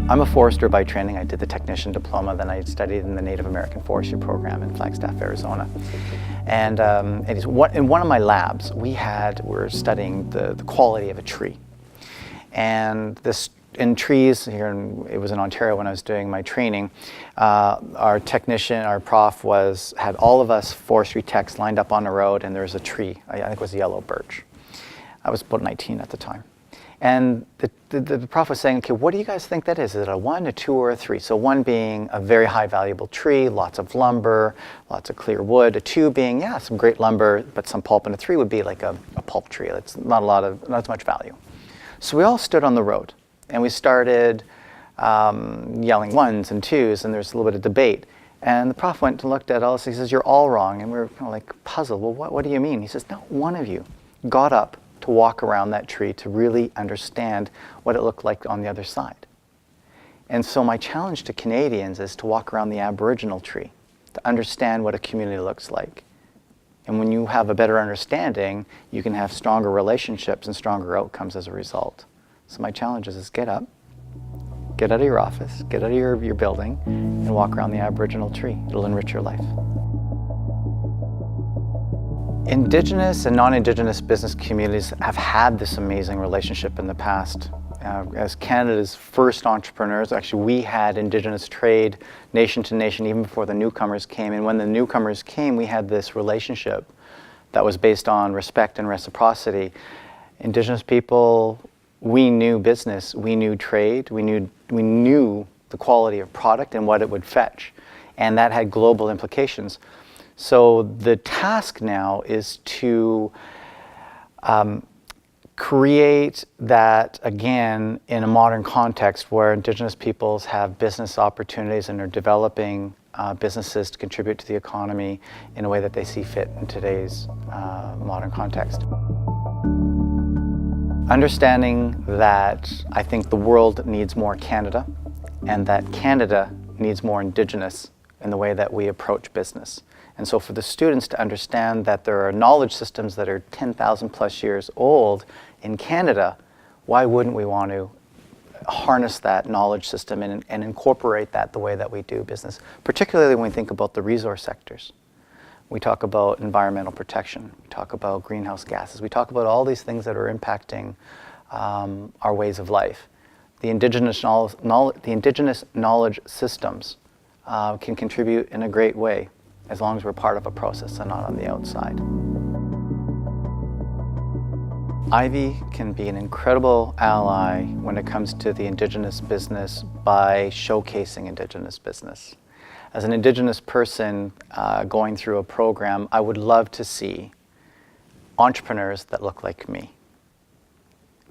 I'm a forester by training. I did the technician diploma, then I studied in the Native American Forestry program in Flagstaff, Arizona. And in one of my labs, we were studying the quality of a tree. And in trees, it was in Ontario when I was doing my training, our technician, our prof had all of us forestry techs lined up on the road, and there was a tree, I think it was a yellow birch. I was about 19 at the time. And the prof was saying, okay, what do you guys think that is? Is it a 1, a 2, or a 3? So 1 being a very high valuable tree, lots of lumber, lots of clear wood. A 2 being, yeah, some great lumber, but some pulp. And a 3 would be like a pulp tree. It's not as much value. So we all stood on the road and we started yelling 1s and 2s, and there's a little bit of debate. And the prof went and looked at us, he says, you're all wrong. And we were kind of like puzzled. Well, what do you mean? He says, not one of you got up to walk around that tree to really understand what it looked like on the other side. And so my challenge to Canadians is to walk around the Aboriginal tree, to understand what a community looks like. And when you have a better understanding, you can have stronger relationships and stronger outcomes as a result. So my challenge is get up, get out of your office, get out of your building, and walk around the Aboriginal tree. It'll enrich your life. Indigenous and non-Indigenous business communities have had this amazing relationship in the past. As Canada's first entrepreneurs, actually we had Indigenous trade nation to nation even before the newcomers came. And when the newcomers came, we had this relationship that was based on respect and reciprocity. Indigenous people, we knew business, we knew trade, we knew the quality of product and what it would fetch. And that had global implications. So the task now is to create that, again, in a modern context where Indigenous peoples have business opportunities and are developing businesses to contribute to the economy in a way that they see fit in today's modern context. Understanding that I think the world needs more Canada, and that Canada needs more Indigenous in the way that we approach business. And so for the students to understand that there are knowledge systems that are 10,000 plus years old in Canada, why wouldn't we want to harness that knowledge system and incorporate that the way that we do business, particularly when we think about the resource sectors. We talk about environmental protection, we talk about greenhouse gases, we talk about all these things that are impacting our ways of life. The indigenous knowledge systems can contribute in a great way, as long as we're part of a process and not on the outside. Ivey can be an incredible ally when it comes to the Indigenous business by showcasing Indigenous business. As an Indigenous person going through a program, I would love to see entrepreneurs that look like me,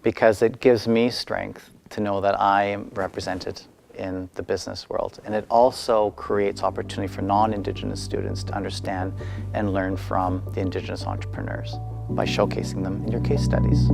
because it gives me strength to know that I am represented in the business world. And it also creates opportunity for non-Indigenous students to understand and learn from the Indigenous entrepreneurs by showcasing them in your case studies.